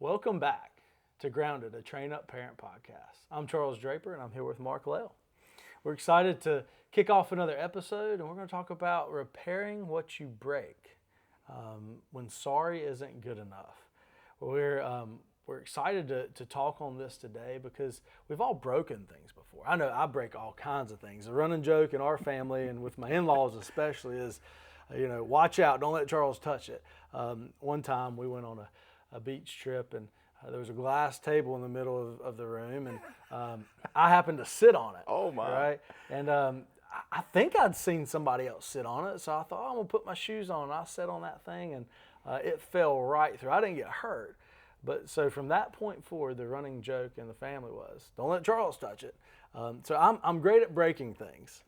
Welcome back to Grounded, a Train Up Parent podcast. I'm Charles Draper, and I'm here with Mark Lell. We're excited to kick off another episode, and we're going to talk about repairing what you break when sorry isn't good enough. We're excited to talk on this today because we've all broken things before. I know I break all kinds of things. The running joke in our family and with my in-laws especially is, watch out, don't let Charles touch it. One time we went on a beach trip, and there was a glass table in the middle of the room, and I happened to sit on it. Oh my! Right, and I think I'd seen somebody else sit on it, so I thought, I'm gonna put my shoes on. And I sat on that thing, and it fell right through. I didn't get hurt, but so from that point forward, the running joke in the family was, don't let Charles touch it. So I'm great at breaking things.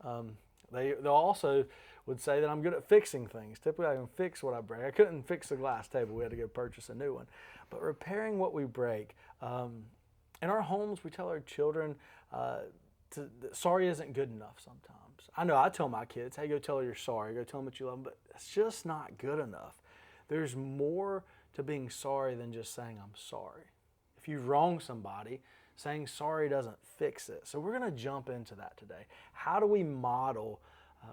They'll also would say that I'm good at fixing things. Typically, I can fix what I break. I couldn't fix the glass table. We had to go purchase a new one. But repairing what we break. In our homes, we tell our children that sorry isn't good enough sometimes. I know I tell my kids, hey, go tell her you're sorry. Go tell them that you love them. But it's just not good enough. There's more to being sorry than just saying I'm sorry. If you've wronged somebody, saying sorry doesn't fix it. So we're going to jump into that today. How do we model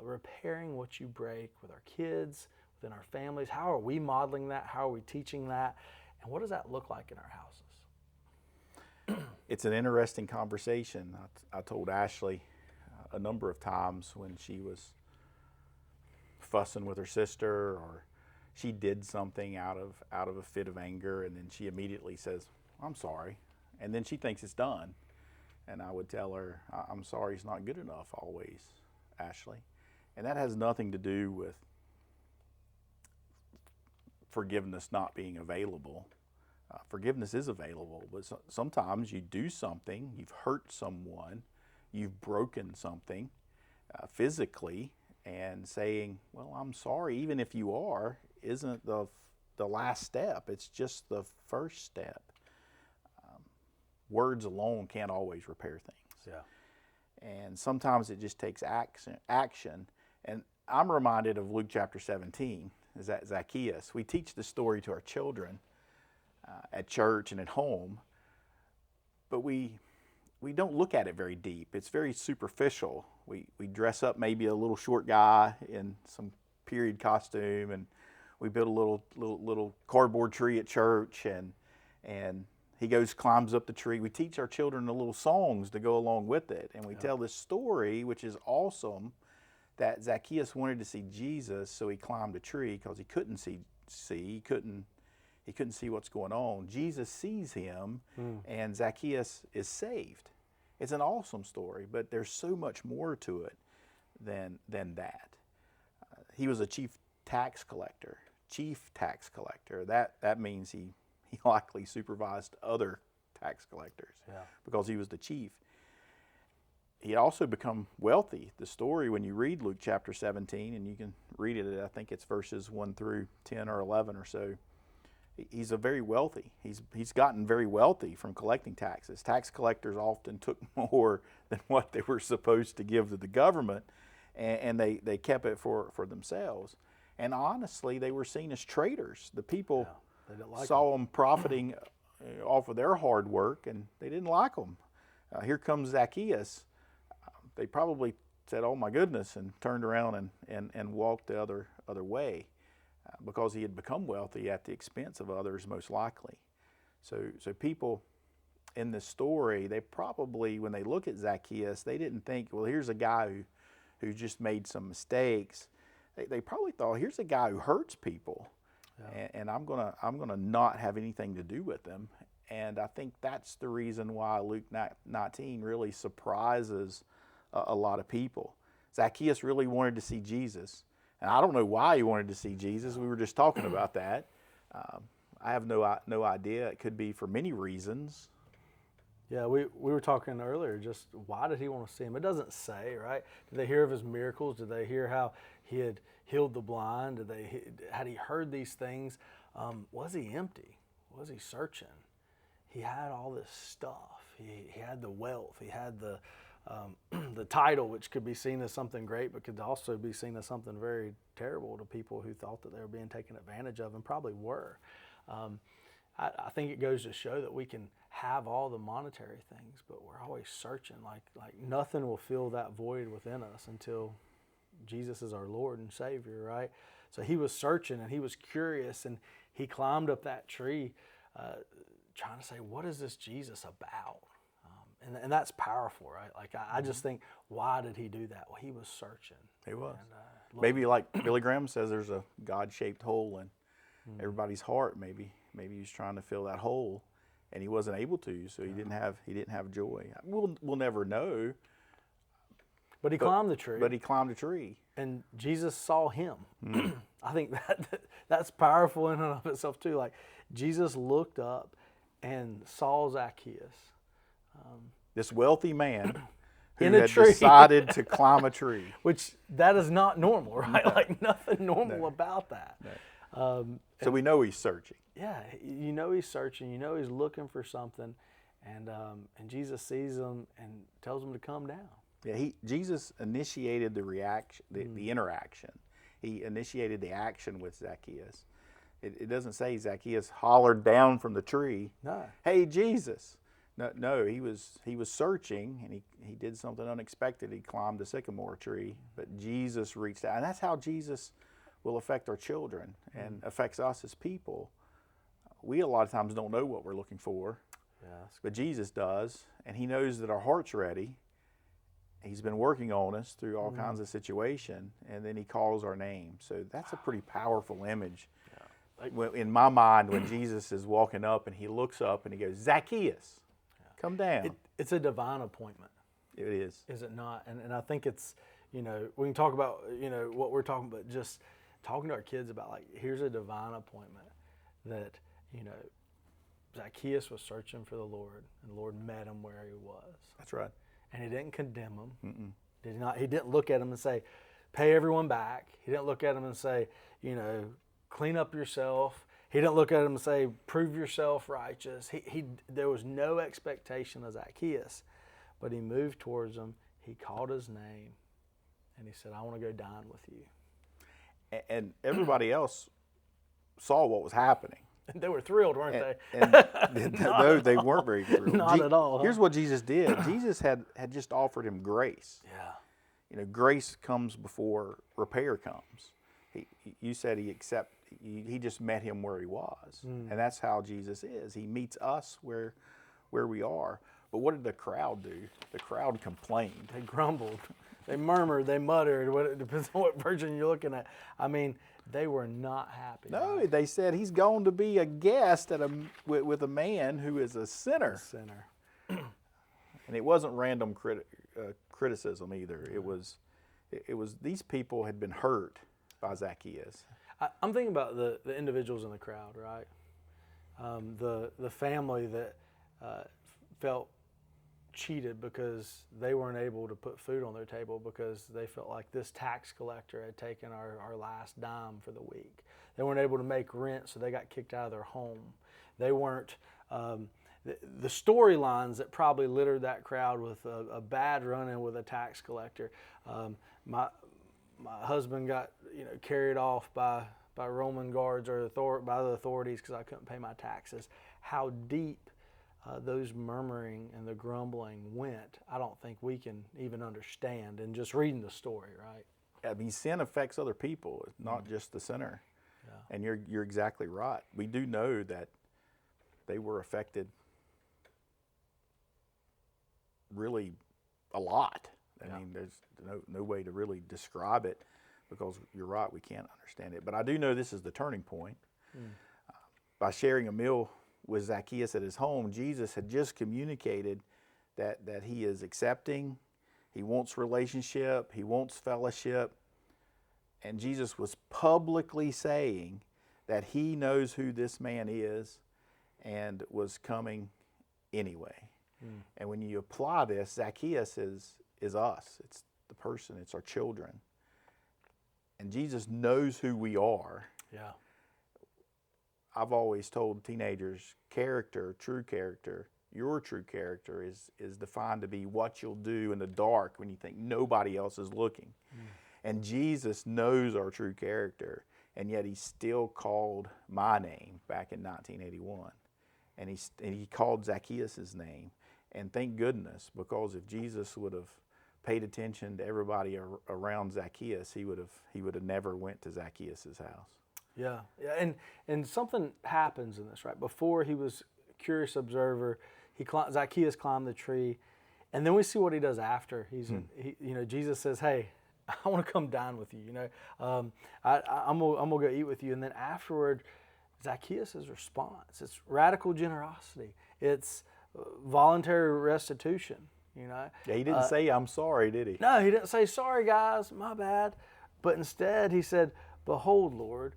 repairing what you break with our kids, within our families? How are we modeling that? How are we teaching that? And what does that look like in our houses? It's an interesting conversation. I told Ashley a number of times when she was fussing with her sister, or she did something out of a fit of anger, and then she immediately says, I'm sorry. And then she thinks it's done. And I would tell her, I'm sorry, it's not good enough always, Ashley. And that has nothing to do with forgiveness not being available. Forgiveness is available, but sometimes you do something, you've hurt someone, you've broken something physically, and saying, well, I'm sorry, even if you are, isn't the last step. It's just the first step. Words alone can't always repair things. Yeah. And sometimes it just takes action. And I'm reminded of Luke chapter 17, is that Zacchaeus. We teach this story to our children at church and at home, but we don't look at it very deep. It's very superficial. We dress up maybe a little short guy in some period costume, and we build a little cardboard tree at church, and he climbs up the tree. We teach our children the little songs to go along with it, and we tell this story, which is awesome, that Zacchaeus wanted to see Jesus, so he climbed a tree because he couldn't see. He couldn't see what's going on. Jesus sees him, and Zacchaeus is saved. It's an awesome story, but there's so much more to it than that. He was a chief tax collector. That means he likely supervised other tax collectors because he was the chief. He had also become wealthy. The story, when you read Luke chapter 17, and you can read it, I think it's verses 1 through 10 or 11 or so, he's a very wealthy. He's gotten very wealthy from collecting taxes. Tax collectors often took more than what they were supposed to give to the government, and they kept it for themselves. And honestly, they were seen as traitors. The people saw them profiting off of their hard work, and they didn't like them. Here comes Zacchaeus. They probably said, oh my goodness, and turned around and walked the other way because he had become wealthy at the expense of others, most likely. So people in this story, they probably, when they look at Zacchaeus, they didn't think, well, here's a guy who just made some mistakes. They probably thought, here's a guy who hurts people. Yeah. And I'm gonna not have anything to do with them. And I think that's the reason why Luke 19 really surprises a lot of people. Zacchaeus really wanted to see Jesus, and I don't know why he wanted to see Jesus. We were just talking about that. I have no idea. It could be for many reasons. Yeah, we were talking earlier, just why did he want to see him? It doesn't say, right? Did they hear of his miracles? Did they hear how he had healed the blind? Had he heard these things? Was he empty? Was he searching? He had all this stuff. He had the wealth. He had the title, which could be seen as something great, but could also be seen as something very terrible to people who thought that they were being taken advantage of, and probably were. I think it goes to show that we can have all the monetary things, but we're always searching. Like nothing will fill that void within us until Jesus is our Lord and Savior, right? So he was searching and he was curious, and he climbed up that tree trying to say, what is this Jesus about? And that's powerful, right? Like I just think, why did he do that? Well, he was searching. He was. And, maybe like Billy Graham says, there's a God-shaped hole in everybody's heart. Maybe he was trying to fill that hole, and he wasn't able to, so he didn't have joy. We'll never know. But he climbed the tree. But he climbed a tree, and Jesus saw him. I think that's powerful in and of itself too. Like Jesus looked up and saw Zacchaeus, this wealthy man who in a had tree. decided to climb a tree. Which that is not normal, right? No. Like nothing normal about that. No. So we know he's searching. Yeah, you know he's searching. You know he's looking for something, and Jesus sees him and tells him to come down. Yeah, Jesus initiated the reaction, the interaction. He initiated the action with Zacchaeus. It doesn't say Zacchaeus hollered down from the tree. No. Hey, Jesus. No, he was searching, and he did something unexpected. He climbed the sycamore tree, but Jesus reached out. And that's how Jesus will affect our children and affects us as people. We a lot of times don't know what we're looking for, but Jesus does, and he knows that our heart's ready. He's been working on us through all kinds of situation, and then he calls our name. So that's a pretty powerful image. Yeah. In my mind, when Jesus is walking up and he looks up and he goes, Zacchaeus, come down. It's a divine appointment. It is. Is it not? And I think it's, we can talk about, what we're talking about, just talking to our kids about, like, here's a divine appointment that, Zacchaeus was searching for the Lord, and the Lord met him where he was. That's right. And he didn't condemn him. He didn't look at him and say, pay everyone back. He didn't look at him and say, clean up yourself. He didn't look at him and say, prove yourself righteous. There was no expectation of Zacchaeus, but he moved towards him. He called his name, and he said, I want to go dine with you. And everybody else saw what was happening. They were thrilled, weren't they? No, they weren't very thrilled. Not at all. Huh? Here's what Jesus did. Jesus had just offered him grace. Yeah. Grace comes before repair comes. You said he just met him where he was. And that's how Jesus is. He meets us where we are. But what did the crowd do? The crowd complained. They grumbled. They murmured. They muttered. It depends on what version you're looking at. I mean, they were not happy. No, right? they said he's going to be a guest with a man who is a sinner. A sinner. And it wasn't random criticism either. It was these people had been hurt by Zacchaeus. I'm thinking about the individuals in the crowd, right? The family that felt cheated because they weren't able to put food on their table because they felt like this tax collector had taken our last dime for the week. They weren't able to make rent, so they got kicked out of their home. They weren't, the storylines that probably littered that crowd with a bad run-in with a tax collector. My husband got carried off by Roman guards or by the authorities because I couldn't pay my taxes. How deep those murmuring and the grumbling went, I don't think we can even understand in just reading the story, right? I mean, sin affects other people. It's not just the sinner. Yeah. And you're exactly right. We do know that they were affected really a lot. I mean, there's no way to really describe it because you're right, we can't understand it. But I do know this is the turning point. By sharing a meal with Zacchaeus at his home, Jesus had just communicated that he is accepting, he wants relationship, he wants fellowship, and Jesus was publicly saying that he knows who this man is and was coming anyway. And when you apply this, Zacchaeus is us. It's the person, it's our children. And Jesus knows who we are. Yeah. I've always told teenagers, character, true character, your true character is defined to be what you'll do in the dark when you think nobody else is looking. And Jesus knows our true character, and yet he still called my name back in 1981. and he called Zacchaeus' name. And thank goodness, because if Jesus would have paid attention to everybody around Zacchaeus, he would have never went to Zacchaeus' house. Yeah, and something happens in this, right? Before he was a curious observer, Zacchaeus climbed the tree, and then we see what he does after. Jesus says, "Hey, I want to come dine with you. I'm gonna go eat with you." And then afterward, Zacchaeus' response, it's radical generosity. It's voluntary restitution. Yeah, he didn't say, "I'm sorry," did he? No, he didn't say, "Sorry, guys, my bad." But instead, he said, "Behold, Lord,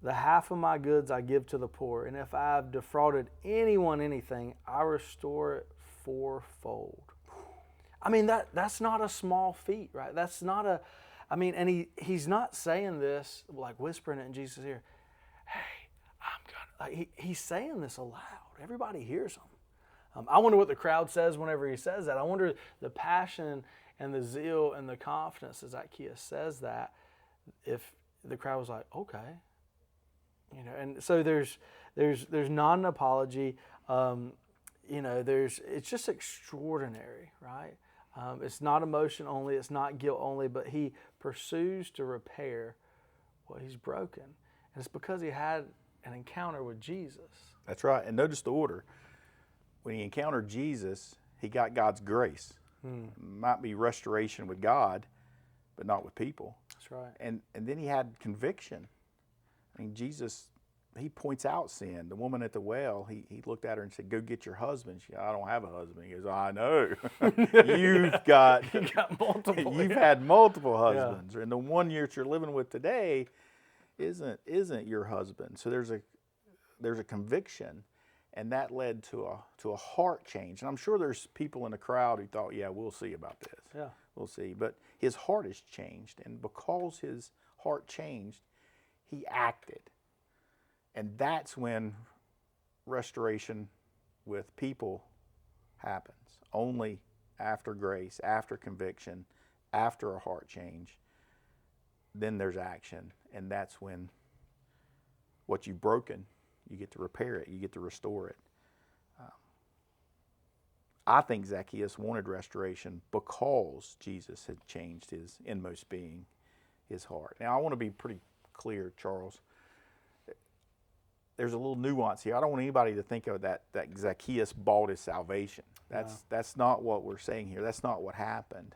the half of my goods I give to the poor, and if I have defrauded anyone anything, I restore it fourfold." I mean, that's not a small feat, right? That's not and he's not saying this like whispering it in Jesus' ear. Hey, he's saying this aloud. Everybody hears him. I wonder what the crowd says whenever he says that. I wonder the passion and the zeal and the confidence as Zacchaeus says that, if the crowd was like, okay. And so there's not an apology. It's just extraordinary, right? It's not emotion only, it's not guilt only, but he pursues to repair what he's broken. And it's because he had an encounter with Jesus. That's right. And notice the order. When he encountered Jesus, he got God's grace. Might be restoration with God, but not with people. That's right. And then he had conviction. I mean, Jesus, he points out sin. The woman at the well, he looked at her and said, "Go get your husband." She said, "I don't have a husband." He goes, "I know. You've got multiple. You've had multiple husbands, and the one you're living with today isn't your husband." So there's a conviction, and that led to a heart change. And I'm sure there's people in the crowd who thought, "Yeah, we'll see about this. Yeah, we'll see." But his heart has changed, and because his heart changed, he acted. And that's when restoration with people happens. Only after grace, after conviction, after a heart change, then there's action. And that's when what you've broken, you get to repair it, you get to restore it. I think Zacchaeus wanted restoration because Jesus had changed his inmost being, his heart. Now, I want to be pretty clear, Charles. There's a little nuance here. I don't want anybody to think of that Zacchaeus bought his salvation. That's not what we're saying here. That's not what happened.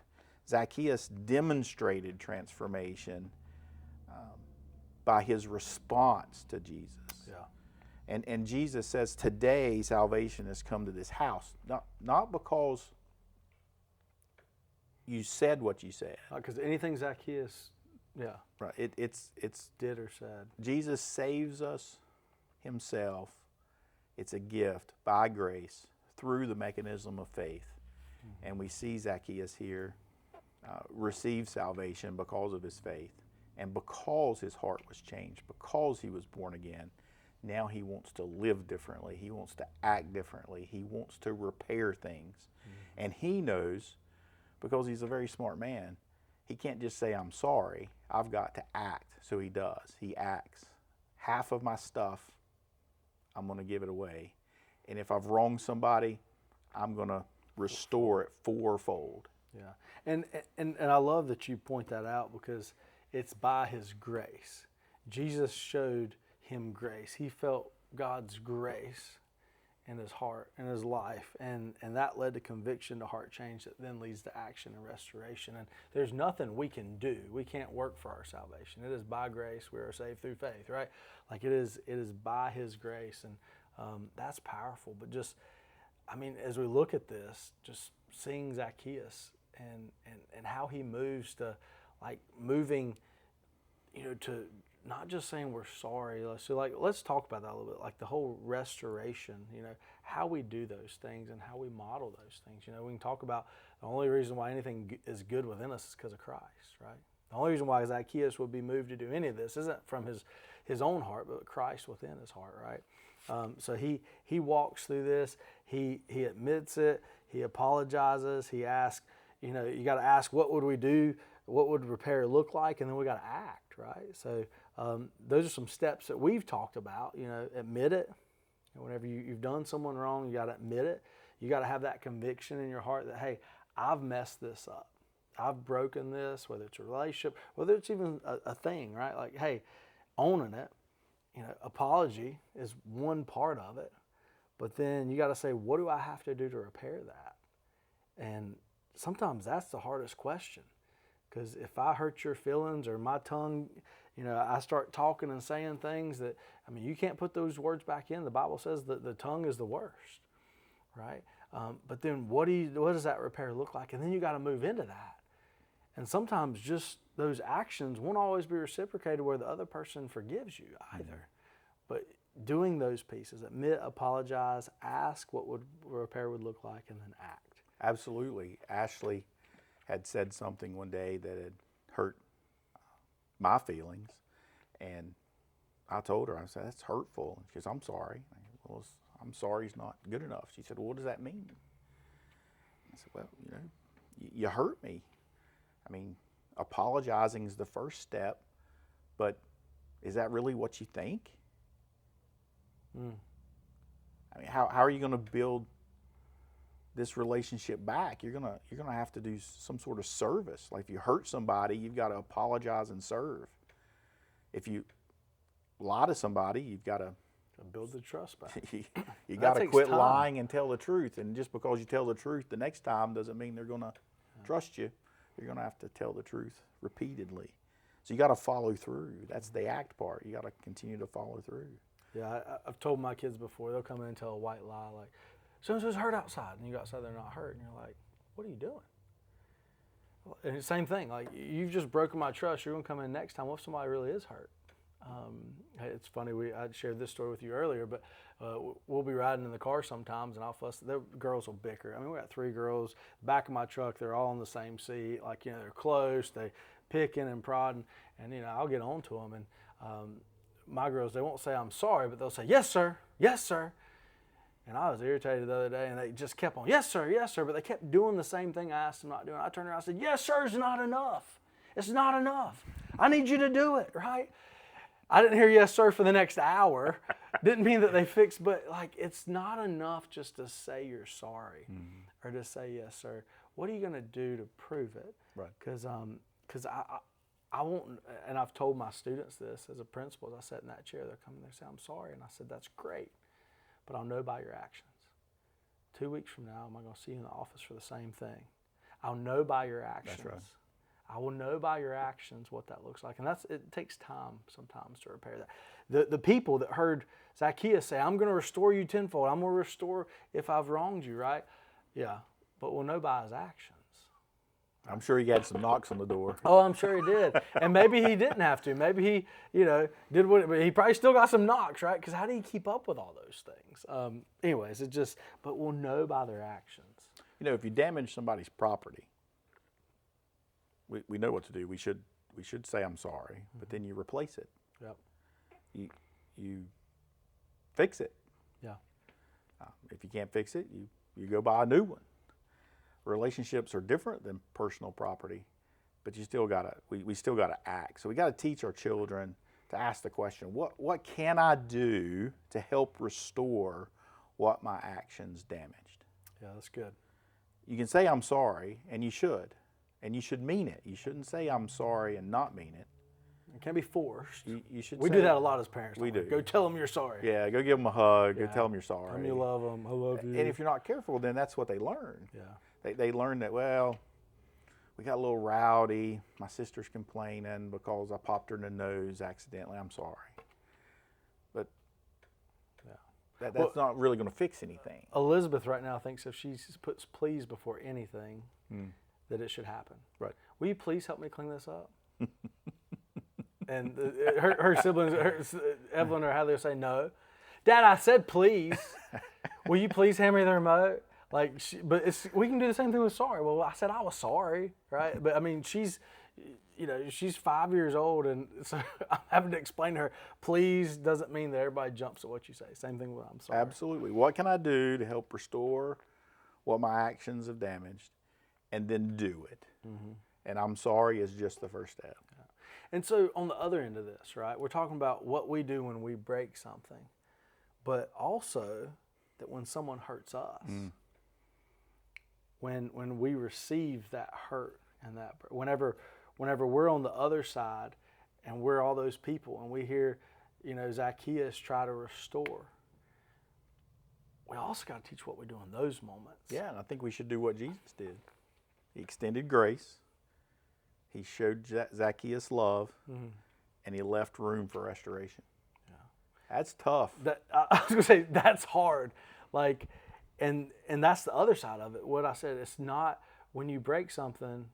Zacchaeus demonstrated transformation by his response to Jesus. Yeah. And Jesus says, today salvation has come to this house. Not because you said what you said. Because anything Zacchaeus, right. It's did or said. Jesus saves us himself. It's a gift by grace through the mechanism of faith. Mm-hmm. And we see Zacchaeus here receive salvation because of his faith. And because his heart was changed, because he was born again, now he wants to live differently. He wants to act differently. He wants to repair things. Mm-hmm. And he knows, because he's a very smart man, he can't just say, "I'm sorry." I've got to act. So he does. He acts. Half of my stuff, I'm going to give it away. And if I've wronged somebody, I'm going to restore it fourfold. Yeah. And I love that you point that out, because it's by his grace. Jesus showed him grace. He felt God's grace in his heart, in his life, and that led to conviction, to heart change, that then leads to action and restoration. And there's nothing we can do. We can't work for our salvation. It is by grace we are saved through faith, right? Like it is by his grace, and that's powerful. But just, as we look at this, just seeing Zacchaeus and how he moves to, like, moving, to not just saying we're sorry. So, let's talk about that a little bit, like the whole restoration, how we do those things and how we model those things. We can talk about the only reason why anything is good within us is because of Christ, right? The only reason why Zacchaeus would be moved to do any of this isn't from his own heart, but Christ within his heart, right? So he walks through this. He admits it. He apologizes. He asks, you got to ask, what would we do? What would repair look like? And then we got to act, right? So those are some steps that we've talked about. Admit it, Whenever you've done someone wrong, you got to admit it. You got to have that conviction in your heart that, hey, I've messed this up. I've broken this, whether it's a relationship, whether it's even a thing, right? Like, hey, owning it, apology is one part of it. But then you got to say, what do I have to do to repair that? And sometimes that's the hardest question. Because if I hurt your feelings or my tongue, I start talking and saying things that, you can't put those words back in. The Bible says that the tongue is the worst, right? But then what does that repair look like? And then you got to move into that. And sometimes just those actions won't always be reciprocated where the other person forgives you either. But doing those pieces, admit, apologize, ask what repair would look like, and then act. Absolutely. Ashley had said something one day that had hurt my feelings, and I told her, I said, that's hurtful. And she goes, I'm sorry. Well, I'm sorry is not good enough. She said, well, what does that mean? I said, well, you hurt me. Apologizing is the first step, but is that really what you think? How are you going to build this relationship back? You're gonna have to do some sort of service. Like if you hurt somebody, you've got to apologize and serve. If you lie to somebody, you've got to build the trust back. you got to quit lying and tell the truth. And just because you tell the truth the next time doesn't mean they're going to trust you. You're going to have to tell the truth repeatedly. So you got to follow through. That's the act part. You got to continue to follow through. Yeah, I've told my kids before, they'll come in and tell a white lie like, so-and-so's hurt outside, and you go outside, they're not hurt, and you're like, what are you doing? And it's the same thing, like, you've just broken my trust, you're going to come in next time, what if somebody really is hurt? It's funny, I shared this story with you earlier, but we'll be riding in the car sometimes, and I'll fuss, the girls will bicker. We got 3 girls, back of my truck, they're all in the same seat, like, they're close, they picking and prodding, and, I'll get on to them, and my girls, they won't say I'm sorry, but they'll say, yes, sir, yes, sir. And I was irritated the other day, and they just kept on, yes, sir, but they kept doing the same thing I asked them not to do. And I turned around and said, yes, sir, is not enough. It's not enough. I need you to do it, right? I didn't hear yes, sir, for the next hour. Didn't mean that they fixed, but it's not enough just to say you're sorry or to say yes, sir. What are you going to do to prove it? Right. Because I won't, and I've told my students this as a principal, as I sat in that chair, they're coming, they say, I'm sorry. And I said, that's great, but I'll know by your actions. 2 weeks from now, am I going to see you in the office for the same thing? I'll know by your actions. That's right. I will know by your actions what that looks like. And it takes time sometimes to repair that. The people that heard Zacchaeus say, I'm going to restore you tenfold. I'm going to restore if I've wronged you, right? Yeah, but we'll know by his actions. I'm sure he had some knocks on the door. Oh, I'm sure he did. And maybe he didn't have to. Maybe he, did what, but he probably still got some knocks, right? Because how do you keep up with all those things? Anyways, but we'll know by their actions. If you damage somebody's property, we know what to do. We should say I'm sorry, but then you replace it. Yep. You fix it. Yeah. If you can't fix it, you go buy a new one. Relationships are different than personal property, but we still gotta act. So we gotta teach our children to ask the question, what can I do to help restore what my actions damaged? Yeah, that's good. You can say I'm sorry, and you should mean it. You shouldn't say I'm sorry and not mean it. It can't be forced. You should. We do that a lot as parents. We do. Go tell them you're sorry. Yeah, go give them a hug. Go tell them you're sorry. Tell them you love them. I love you. And if you're not careful, then that's what they learn. Yeah. They learn that, well, we got a little rowdy. My sister's complaining because I popped her in the nose accidentally. I'm sorry. But that's not really going to fix anything. Elizabeth right now thinks if she puts please before anything, that it should happen. Right. Will you please help me clean this up? And her siblings, Evelyn or Heather, say no. Dad, I said please. Will you please hand me the remote? We can do the same thing with sorry. Well, I said I was sorry, right? But she's 5 years old, and so I'm having to explain to her, please doesn't mean that everybody jumps at what you say. Same thing with I'm sorry. Absolutely. What can I do to help restore what my actions have damaged, and then do it? Mm-hmm. And I'm sorry is just the first step. Yeah. And so on the other end of this, right, we're talking about what we do when we break something. but also that when someone hurts us, when we receive that hurt and that whenever we're on the other side and we're all those people and we hear, Zacchaeus try to restore, we also got to teach what we do in those moments. Yeah, and I think we should do what Jesus did. He extended grace. He showed Zacchaeus love, and he left room for restoration. Yeah, that's tough. I was gonna say that's hard. Like, and that's the other side of it. What I said, it's not when you break something.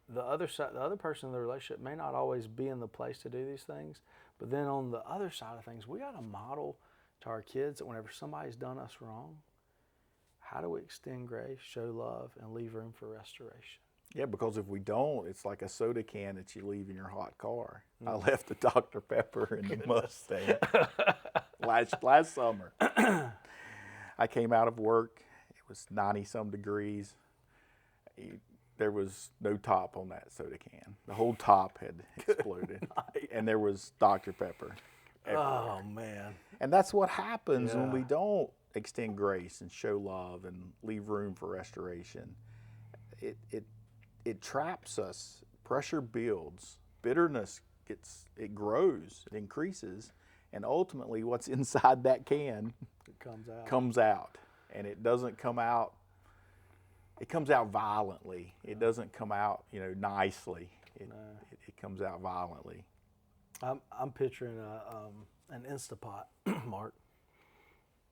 The other person in the relationship may not always be in the place to do these things, but then on the other side of things, we got to model to our kids that whenever somebody's done us wrong, how do we extend grace, show love, and leave room for restoration? Yeah, because if we don't, it's like a soda can that you leave in your hot car. I left the Dr. Pepper in the Mustang last summer. I came out of work. It was 90-some degrees. There was no top on that soda can. The whole top had exploded. And there was Dr. Pepper everywhere. Oh, man. And that's what happens when we don't extend grace and show love and leave room for restoration. It traps us. Pressure builds. Bitterness grows. It increases. And ultimately, what's inside that can comes out. And it doesn't come out. It comes out violently. It doesn't come out, nicely. It comes out violently. I'm picturing an Instapot, Mark.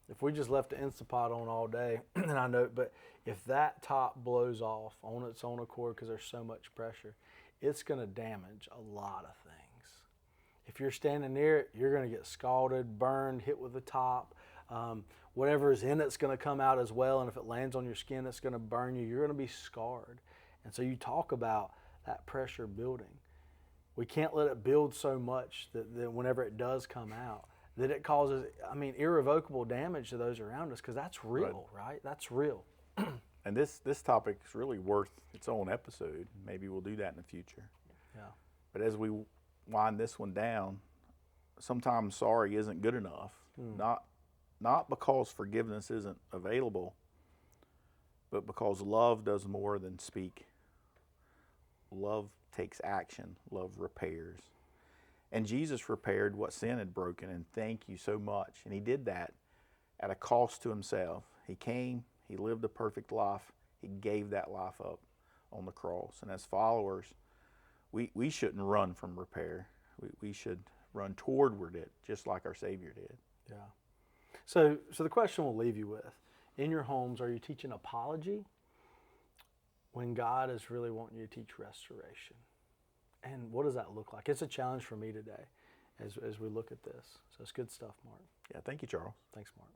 If we just left the Instapot on all day, then I know, but if that top blows off on its own accord because there's so much pressure, it's going to damage a lot of things. If you're standing near it, you're going to get scalded, burned, hit with the top. Whatever is in it's going to come out as well, and if it lands on your skin, it's going to burn you. You're going to be scarred. And so you talk about that pressure building. We can't let it build so much that whenever it does come out, that it causes, irrevocable damage to those around us, because that's real, right? That's real. And this topic is really worth its own episode. Maybe we'll do that in the future. Yeah. But as we wind this one down, sometimes sorry isn't good enough. Not because forgiveness isn't available, but because love does more than speak. Love takes action. Love repairs. And Jesus repaired what sin had broken, and thank you so much. And he did that at a cost to himself. He came, he lived a perfect life, he gave that life up on the cross. And as followers, we shouldn't run from repair. We should run toward it, just like our Savior did. Yeah. So the question we'll leave you with, in your homes, are you teaching apology when God is really wanting you to teach restoration? And what does that look like? It's a challenge for me today as we look at this. So it's good stuff, Mark. Yeah, thank you, Charles. Thanks, Mark.